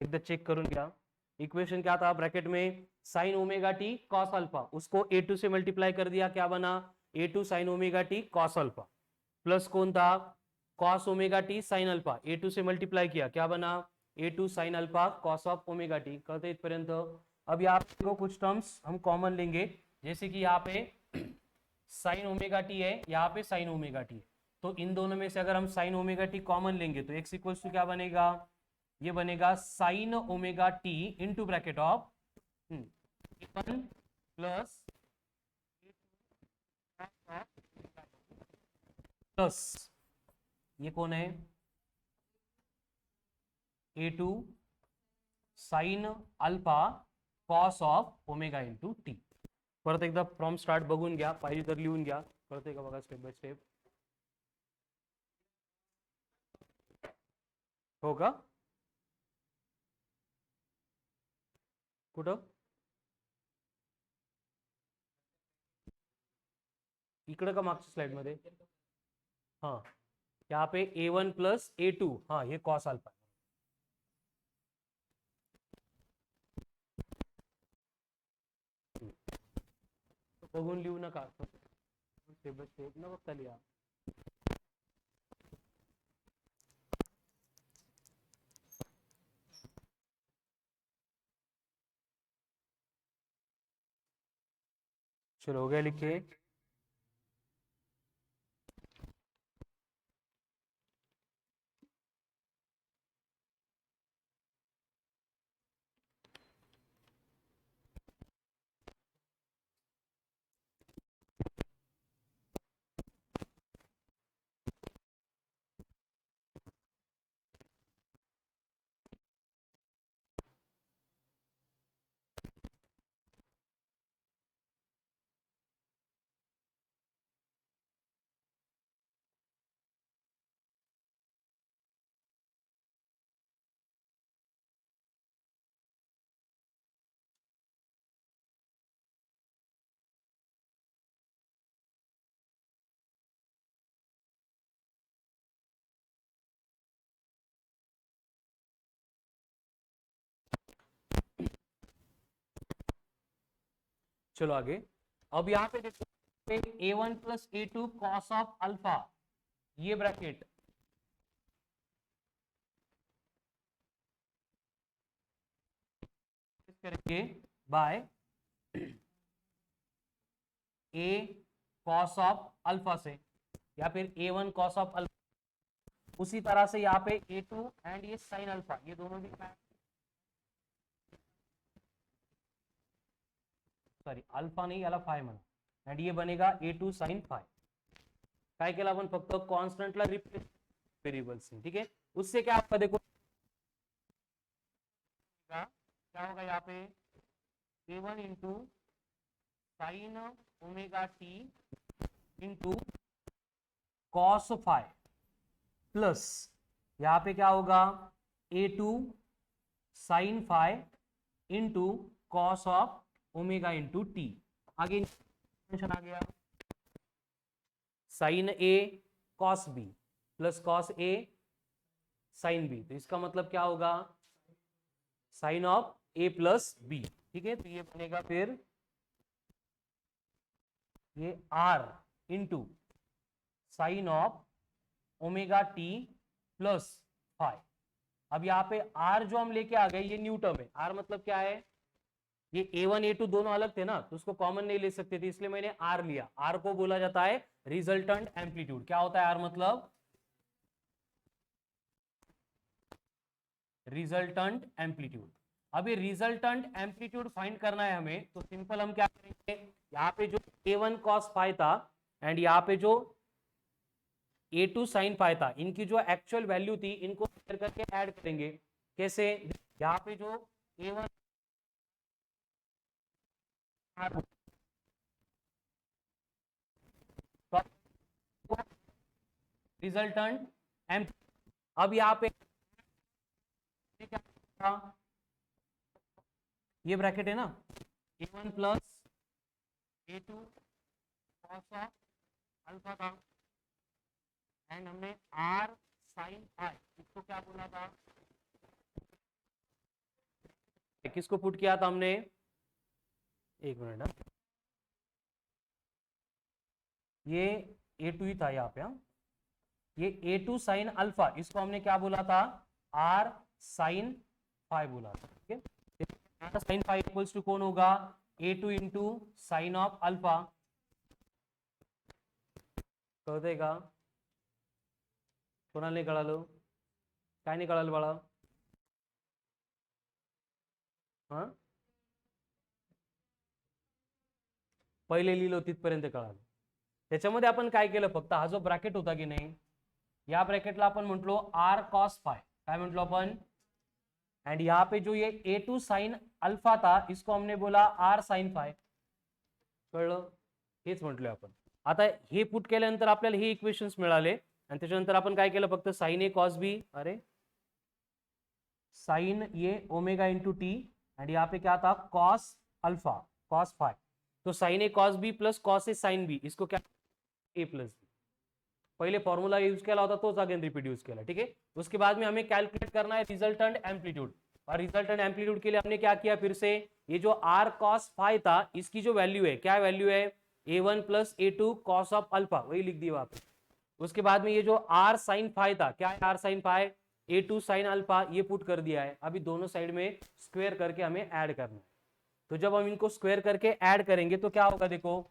एकदा चेक करून घ्या, इक्वेशन क्या था ब्रैकेट में, sine omega t cos alpha, उसको A2 से मल्टीप्लाई कर दिया, क्या बना, A2 sine omega t cos alpha, plus कौन था, cos omega t sine alpha, A2 से मल्टीप्लाई किया, क्या बना, A2 sine alpha cos of omega T, करते इतपर्यंत। अब यहाँ पे कुछ टर्म्स हम कॉमन लेंगे, जैसे कि यहाँ पे साइन ओमेगा टी है, यहाँ पे साइन ओमेगा टी है, तो इन दोनों में से अगर हम साइन ओमेगा टी कॉमन लेंगे तो x इक्वल्स टू क्या बनेगा, ये बनेगा sign omega T into bracket of plus plus ये कौन है, A2 sine alpha cos of omega into T. परत एकदा फ्रॉम स्टार्ट बघून घ्या, पाहिजे तर लिहून घ्या, कळतंय का बघा स्टेप बाय स्टेप, हो का, कुठं, इकडं का मागच्या स्लाइड मध्ये, हाँ यहाँ पे A1 प्लस A2, हाँ ये कॉस अल्फा, बघून लिहू नका, स्टेप बाय स्टेप न बघता लिहा। चलो हो गया लिखे, चलो आगे। अब यहाँ पे देखो A1 plus A2 cos of alpha, ये ब्रैकेट करेंगे by A cos of alpha से, या फिर A1 कॉस ऑफ अल्फा, उसी तरह से यहाँ पे A2 एंड ये साइन अल्फा, ये दोनों भी सॉरी अल्फा नहीं याला फाय म्हणा, एंड ये बनेगा A2 साइन फाय, काय केलं आपण फक्त कॉन्स्टंटला रिप्लेस वेरिएबल्स, ठीक है, उससे क्या आपका देखो क्या होगा, यहाँ पे A1 into sine omega T into cos phi plus यहाँ पे क्या होगा A2 sine phi into cos of omega into T, आगे आ गया sine A cos B plus cos A sine B, तो इसका मतलब क्या होगा sine of A plus B, ठीक है, तो ये बनेगा फिर ये R into sine of omega T plus phi. अब यहाँ पे आर जो हम लेके आ गए ये न्यू टर्म है, आर मतलब क्या है ये A1 A2 दोनों अलग थे ना, तो उसको कॉमन नहीं ले सकते थे, इसलिए मैंने R लिया। R को बोला जाता है रिजल्टेंट एम्पलीट्यूड। क्या होता है R मतलब? Resultant amplitude. अभी रिजल्टेंट एम्पलीट्यूड फाइंड करना है हमें, तो सिंपल हम क्या करेंगे, यहाँ पे जो A1 cos phi था एंड यहाँ पे जो A2 sin phi था, इनकी जो एक्चुअल वैल्यू थी इनको करके ऐड करेंगे। कैसे? यहाँ पे जो A1 रिजल्टेंट एम, अब यहाँ पे क्या था, ये ब्रैकेट है ना, A1 plus A2 cos of alpha था एंड हमने R sin phi, इसको क्या बोला था, किसको पुट किया था हमने, एक मिनट ना, ये A2 ही था यहाँ पे। हाँ, ये A2 साइन अल्फा, इसको हमने क्या बोला था, R साइन फाइव बोला था। ठीक है, साइन फाइव इक्वल्स टू कौन होगा, A2 into sine of alpha कर देगा। कोणाला कळालं, काय नाही कळालं बाळा? हा, पहिले लिहिलो तिथपर्यंत कळालं। त्याच्यामध्ये आपण काय केलं, फक्त हा जो ब्रॅकेट होता की नाही, या ब्रॅकेटला आपण म्हटलो R cos phi, काय म्हटलो आपण, एंड यहाँ पे जो ये A2 साइन अल्फा था, इसको हमने बोला R साइन फाय। कळलं, हेच म्हटलोय आपण। आता हे पुट केल्यानंतर आपल्याला हे इक्वेशन्स मिळाले आणि त्याच्यानंतर आपण काय केलं, फक्त साइन ए कॉस बी, अरे साइन ये ओमेगा इंटू टी एंड यहाँ पे क्या था, कॉस अल्फा कॉस फाइ, तो sign A cos B plus cos A sine B, इसको क्या ए प्लस बी, पहले फॉर्मूला यूज किया होता तो अगेन रिपीट यूज किया। ठीक है, उसके बाद में हमें कैलकुलेट करना है रिजल्टेंट एम्पलीट्यूड, और रिजल्टेंट एम्पलीट्यूड के लिए हमने क्या किया, फिर से ये जो R cos phi था, इसकी जो वैल्यू है, क्या वैल्यू है, A1 plus A2 cos of alpha, वही लिख दिया वहां पे। उसके बाद में ये जो R sin phi था, क्या है R sin phi, A2 sin alpha, ये पुट कर दिया है। अभी दोनों साइड में स्क्वायर करके हमें ऐड करना है। तो जब हम इनको स्क्वायर करके ऐड करेंगे तो क्या होगा, देखो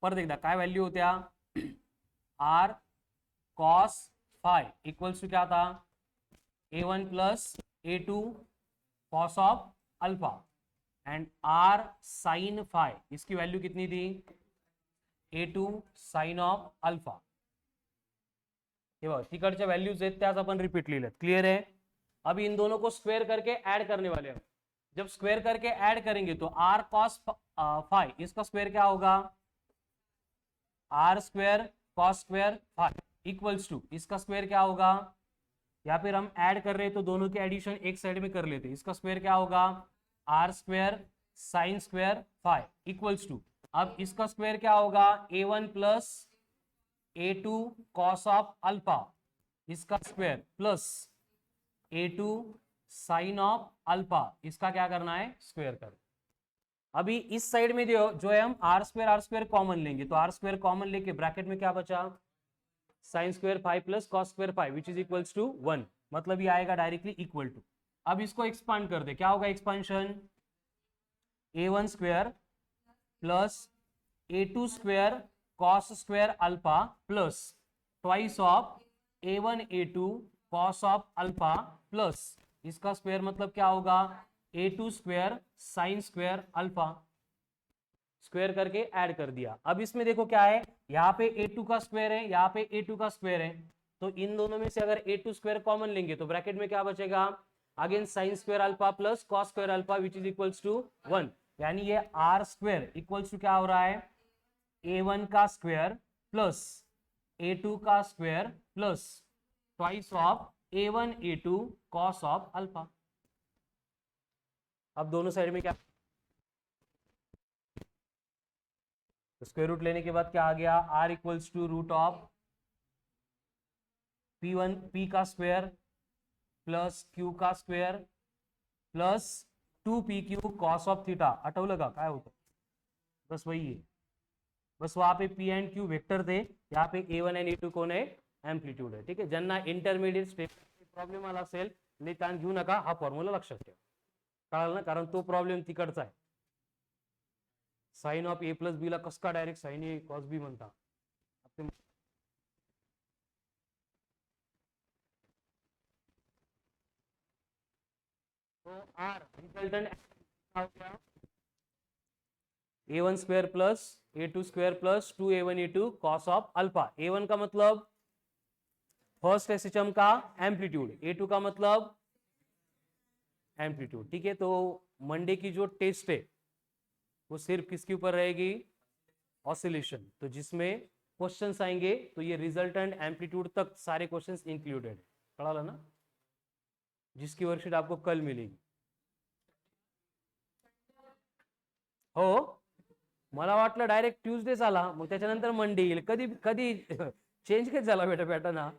पर देखना काय वैल्यू होत्या, R cos phi equals to क्या था, A1 plus A2 cos of alpha and R sin phi, इसकी वैल्यू कितनी थी, A2 sin ऑफ अल्फा। हे बघ तिकडच्या व्हॅल्यूज आहेत त्याच आपण रिपीट लिहिलेत, क्लियर है। अभी इन दोनों को स्क्वायर करके ऐड करने वाले हैं। जब स्क्वायर करके ऐड करेंगे तो R cos phi, इसका स्क्वायर क्या होगा, R square cos square phi equals to, इसका स्क्वायर क्या होगा, या फिर हम ऐड कर रहे हैं तो दोनों के एडिशन एक साइड में कर लेते, इसका स्क्वायर क्या होगा, R square sine square phi equals to, अब इसका स्क्वायर क्या होगा, A1 plus A2 cos of alpha, इसका square plus A2 sine of alpha, इसका क्या करना है, स्क्वायर कर। अभी इस साइड में जो है हम आर स्क्वायर कॉमन लेंगे, तो आर स्क्वायर कॉमन लेके ब्रैकेट में क्या बचा, sine square five plus cos square five which is equals to 1, मतलब ये आएगा डायरेक्टली इक्वल टू। अब इसको एक्सपांड कर दे, क्या होगा expansion, A1 square plus A2 square cos square alpha plus twice of A1 A2 cos of alpha plus इसका स्क्वायर मतलब क्या होगा, A2 square sine square alpha, square करके ऐड कर दिया। अब इसमें देखो क्या है, यहाँ पे A2 का स्क्वायर है, यहाँ पे A2 का स्क्वायर है, तो इन दोनों में से अगर A2 स्क्वायर कॉमन लेंगे तो ब्रैकेट में क्या बचेगा, again sine square alpha plus cos square alpha which is equals to 1, यानी ये आर स्क्वायर इक्वल्स टू क्या हो रहा है, A1 का स्क्वायर प्लस A2 का square plus twice of A1 A2 cos of alpha. अब दोनों साइड में क्या, स्क्वायर रूट लेने के बाद क्या आ गया, R equals to root of P1 P का स्क्वायर प्लस Q का square plus 2PQ cos of theta. आठवलं का काय होतं, बस वही है, बस वहां पे P एंड Q वेक्टर थे, यहाँ पे A1 एंड A2 कोण आहे, एम्प्लीट्यूड आहे। ठीक आहे, ज्यांना इंटरमिडिएट स्टेप प्रॉब्लेम आला असेल ताण घेऊ नका, हा फॉर्म्युला लक्षात ठेवा। कळालं ना, कारण तो प्रॉब्लेम तिकडचा आहे. Sine of A plus B ला कस का direct sine A cos B म्हणता. तो R resultant A one square plus A two square plus 2a1 a2 cos of alpha. a1 का मतलब फर्स्ट एसएचएम का एम्पलीट्यूड, a2 का मतलब एम्पलीट्यूड. ठीक है, तो मंडे की जो टेस्ट है वो सिर्फ किसके ऊपर रहेगी, ऑसिलेशन. तो जिसमें क्वेश्चंस आएंगे तो ये रिजल्टेंट एम्पलीट्यूड तक सारे क्वेश्चंस इंक्लूडेड है. कळालं ना, जिसकी वर्कशीट आपको कल मिलेगी. हो, मला वाटलं डायरेक्ट ट्यूजडे झाला, मग त्याच्यानंतर मंडे येईल. कधी कधी चेंज कधी झाला बेटा पॅटर्न हा.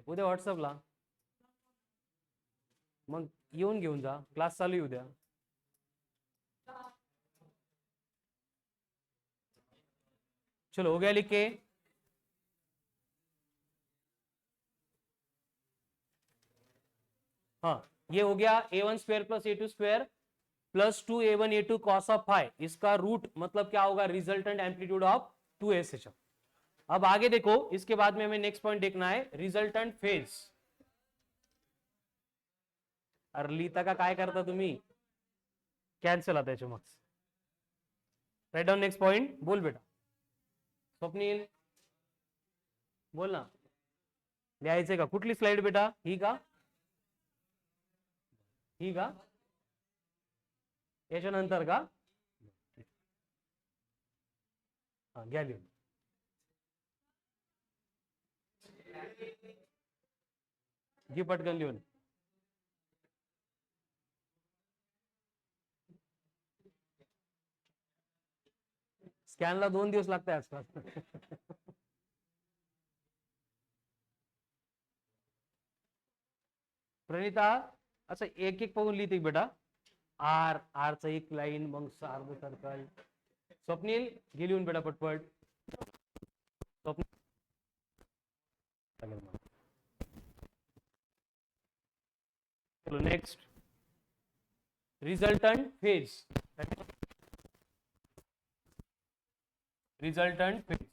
उद्या व्हॉट्सअपला मग येऊन घेऊन जा, क्लास चालू आहे उद्या. चलो हो गया लिख के. हाँ, ये हो गया a1 square plus a2 square plus 2a1 a2 cos of phi. इसका रूट मतलब क्या होगा, रिजल्टेंट एम्पलीट्यूड ऑफ 2SHM. अब आगे देखो, इसके बाद में हमें नेक्स्ट पॉइंट देखना है, रिजल्टेंट फेज. अरे लिहिता का काय करता तुम्ही, कॅन्सल आता याच्या marks. Write down next point. बोल बेटा स्वप्नील, बोल ना. लिहायचंय का, कुठली स्लाइड बेटा, ही का, ही का, याच्यानंतर का. हा घ्या लिहून. घे पटकन लिहून. स्कॅनला 2 दिवस लागतात आजकाल. प्रणिता असं एक एक पाहून लिहिते बेटा. आर आर च एक लाईन, मग अर्ध सर्कल. स्वप्नील घे लिहून बेटा पटपट. स्वप्नील चलो next, resultant phase. Resultant phase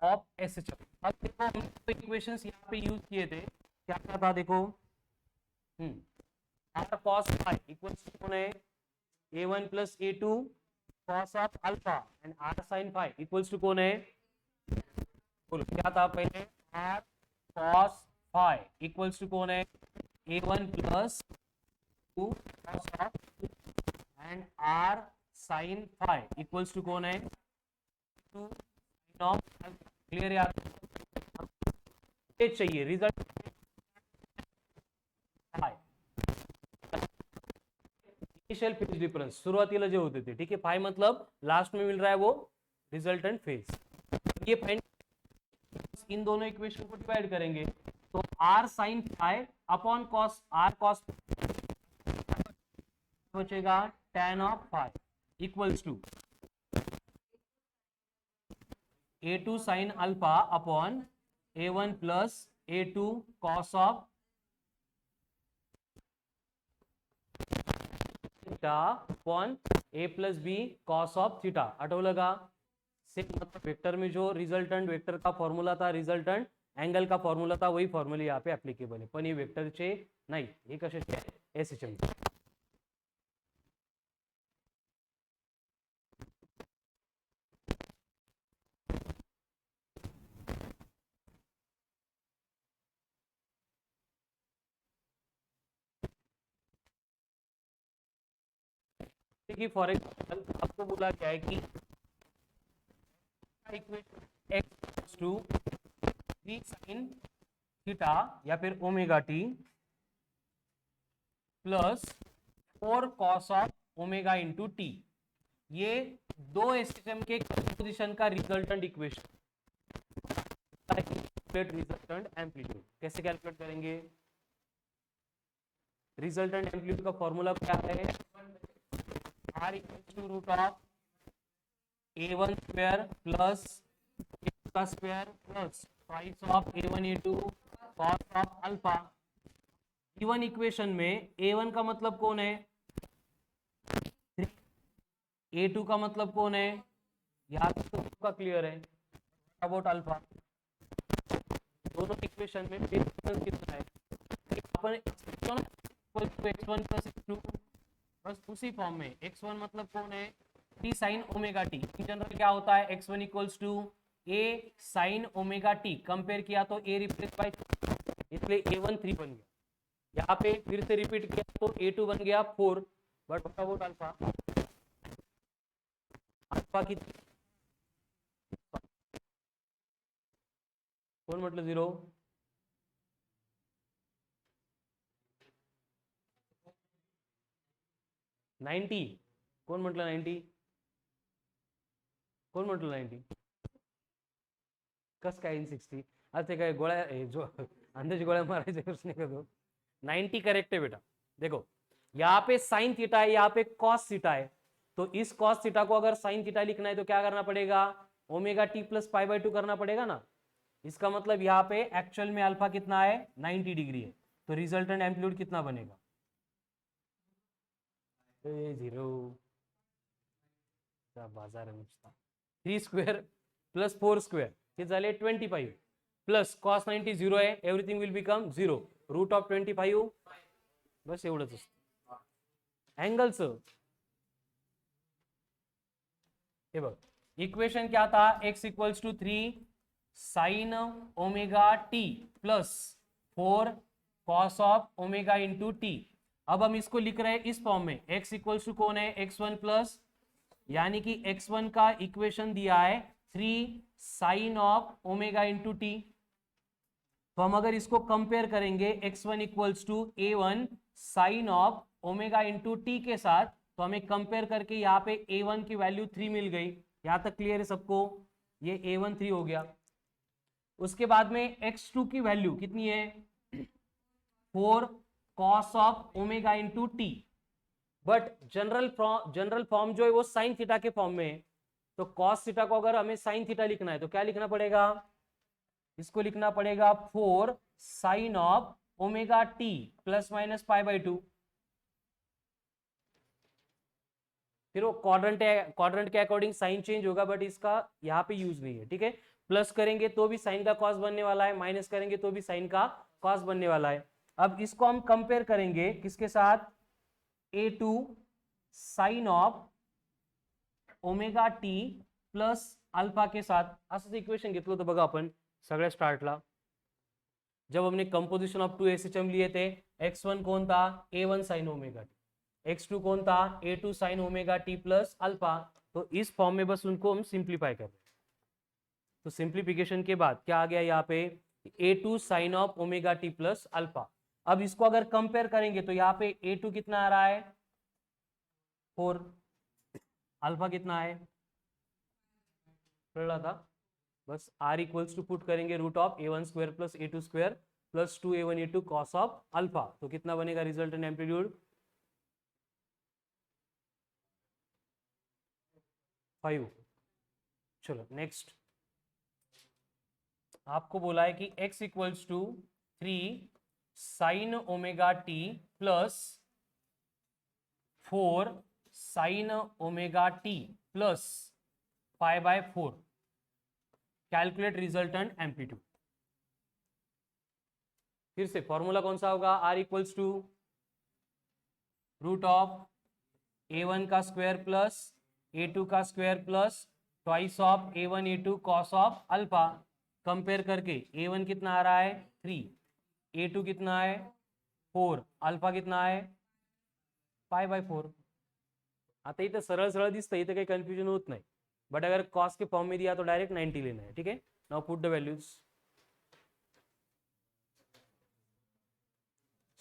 of SHM. अब देखो हम इक्वेशंस यहाँ पे यूज किए थे, क्या क्या था देखो. R cos phi equals to कौन है, a1 plus a2 cos of alpha and R sine phi equals to कौन है, बोलो क्या था पहले, R cos phi equals to कौन है, a1 plus 2 cos of and R sine phi equals to कौन है, 2 साइन ऑफ. क्लियर यार, चाहिए रिजल्ट इनिशियल फेज डिफरेंस, सुरुवातीला जे होते थे. ठीक है, फाई मतलब लास्ट में मिल रहा है वो रिजल्टेंट फेज. ये फाइंड, इन दोनों इक्वेशन को डिवाइड करेंगे तो R sine phi upon cos R cos बचेगा tan of phi equals to a2 sine alpha upon a1 plus a2 cos of theta upon a plus B cos of theta. आठवलं का, सेम मतलब वेक्टर में जो रिजल्टंट वेक्टर का फॉर्म्युला था, रिजल्टंट एंगल का फॉर्म्युला था, वही फॉर्म्युला यहाँ पे ऍप्लिकेबल आहे. पण हे वेक्टरचे नाही, हे कशाचे, एसएचएम. कि फॉर एग्जाम्पल आपको बोला क्या है कि x टू 3 साइन थीटा या फिर omega T plus 4 cos of omega into t, ये दो एसएचएम के कंपोजिशन का रिजल्टेंट इक्वेशन. रिजल्टेंट एम्पलीट्यूड कैसे कैलकुलेट करेंगे, रिजल्टेंट एम्पलीट्यूड का फॉर्मूला क्या है, r equals to root of a1 square plus a2 का square plus twice of a1 a2 cos of alpha. Given equation में a1 का मतलब कौन है, a2 का मतलब कौन है, यहाँ तक तो सबका क्लियर है। अबाउट अल्फा, दोनों इक्वेशन में बेस डिफरेंस कितना है, अपन x1 प्लस x2, बस उसी फॉर्म में x1 मतलब कौन है, t sine omega t. In general क्या होता है, x1 equals to a sine omega t, compare किया तो a रिप्लेस बाय, इसलिए a1 3 बन गया। यहाँ पे फिर से रिपीट किया तो a2 बन गया 4, but what about alpha, alpha की कौन मतलब 0, नाइन्टी कोण म्हटलं 90, कोण म्हटलं 90, कस काय इन 60, आज ते काय गोळ्या जो अंदाज गोळ्या मारायचे प्रश्न का तो, 90 करेक्ट है बेटा। देखो यहाँ पे साइन थीटा है, यहाँ पे कॉस थीटा है, तो इस कॉस थीटा को अगर साइन थीटा लिखना है तो क्या करना पड़ेगा, omega T plus pi by 2 करना पड़ेगा ना। इसका मतलब यहाँ पे एक्चुअल में अल्फा कितना है, 90 डिग्री है, तो रिजल्टेंट एम्पलीट्यूड कितना बनेगा, 0, बाजार आहे नुसता। 3 स्क्वेअर प्लस 4 स्क्वेअर हे झाले 25 प्लस कॉस 90 0 आहे, everything will become 0, root of 25, बस एवढंच असतं अँगलचं। हे बघ इक्वेशन क्या था, x equals to 3 sine omega T plus 4 cos of omega into t. अब हम इसको लिख रहे हैं इस फॉर्म में, x इक्वल्स टू कौन है, x1 प्लस, यानी कि x1 का इक्वेशन दिया है 3 sine of omega into t. तो हम अगर इसको कंपेयर करेंगे x1 equals to a1 sine of omega into t के साथ, तो हमें कंपेयर करके यहाँ पे a1 की वैल्यू 3 मिल गई। यहां तक क्लियर है सबको, ये a1 3 हो गया। उसके बाद में x2 की वैल्यू कितनी है, 4 cos of omega into T, but general form जो है वो साइन थीटा के फॉर्म में है, तो कॉस थीटा को अगर हमें साइन थीटा लिखना है तो क्या लिखना पड़ेगा, इसको लिखना पड़ेगा 4 sine of omega T plus minus pi by 2। फिर वो क्वाड्रेंट के अकॉर्डिंग साइन चेंज होगा, बट इसका यहाँ पे यूज नहीं है, ठीक है। प्लस करेंगे तो भी साइन का कॉस बनने वाला है, माइनस करेंगे तो भी साइन का कॉस बनने वाला है। अब इसको हम कंपेयर करेंगे किसके साथ, a2 sine of omega T plus alpha के साथ। असं इक्वेशन घेतलं होतं बघा आपण सगळ्या स्टार्टला, जब हमने कंपोजिशन ऑफ 2 एसएचएम लिए थे, x1 कौन था, a1 sine omega T, x2 कौन था, a2 sine omega T plus alpha. तो इस फॉर्म में बस उनको हम सिंप्लीफाई कर रहे हैं। तो सिंप्लीफिकेशन के बाद क्या आ गया यहाँ पे, a2 sine of omega T plus alpha. अब इसको अगर कंपेयर करेंगे तो यहाँ पे a2 कितना आ रहा है, 4, अल्फा कितना है, पढ़ रहा था, बस r इक्वल्स टू पुट करेंगे root of a1 square plus a2 square plus 2a1 a2 cos of alpha, तो कितना बनेगा रिजल्टेंट एम्पलीट्यूड, 5। चलो नेक्स्ट, आपको बोला है कि x equals to 3 sine omega T plus 4 sine omega T plus pi by 4, calculate resultant amplitude. फिर से फॉर्मूला कौन सा होगा, r equals to root of a1 का स्क्वायर प्लस a2 का square plus twice of a1 a2 cos of alpha. Compare करके a1 कितना आ रहा है 3, a2 कितना है 4, अल्फा कितना है पाई बाय 4। आता इथं सरळ सरळ दिसतं, इथं काही कन्फ्युजन होत नाही, बट अगर कॉस के फॉर्म में दिया तो डायरेक्ट 90 लेना है, ठीक है। नाउ पुट द वैल्यूज,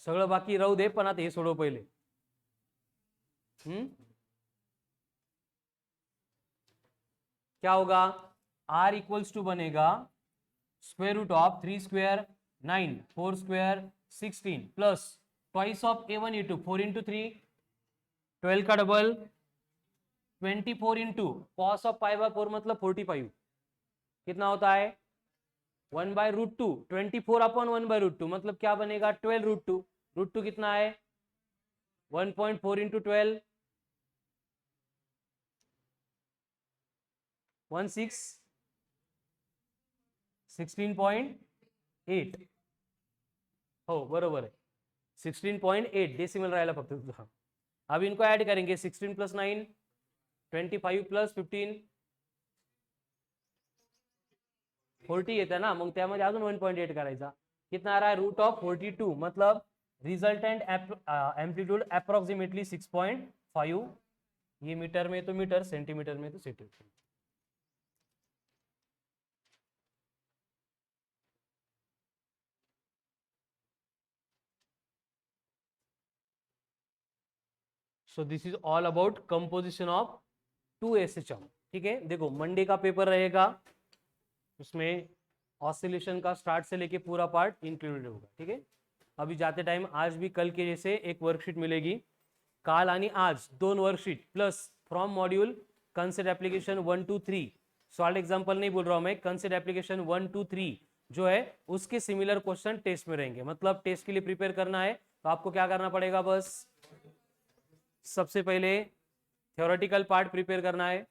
सगळं बाकी राहू दे, पण आता हे सोडव पहिले। क्या होगा, r इक्वल्स टू बनेगा square root of 3 square 9, 4 square 16 plus twice of a1 a2 4 into 3 12 का double 24 into cos of pi by 4 मतलब 45 कितना होता है 1/√2 24 अपॉन 1/√2 मतलब क्या बनेगा 12√2 √2 कितना है 1.4 इंटू 12 16.8 हो बरोबर आहे 16.8 डेसिमल राहिला फक्त तुझा अब इनको ऐड करेंगे 16 + 9 25 + 15 40 येतं ना मग त्यामध्ये अजून 1.8 करायचा कितना आ रहा है √42 मतलब रिजल्टेंट एम्पलीट्यूड अप्रोक्सीमेटली 6.5 ये मीटर में तो मीटर सेंटीमीटर में तो centimetre so this is all about composition of 2 SHM ठीक है देखो मंडे का पेपर रहेगा उसमें ऑसिलेशन का स्टार्ट से लेके पूरा पार्ट इंक्लूडेड होगा ठीक है अभी जाते टाइम आज भी कल के जैसे एक वर्कशीट मिलेगी काल आणि आज 2 worksheet plus from module concept application 1 2 3 solve example नहीं बोल रहा हूं मैं कंसेप्ट एप्लीकेशन 1 2 3 जो है उसके सिमिलर क्वेश्चन टेस्ट में रहेंगे मतलब टेस्ट के लिए प्रिपेयर करना है तो आपको क्या करना पड़ेगा बस सबसे पहले थ्योरेटिकल पार्ट प्रिपेयर करना है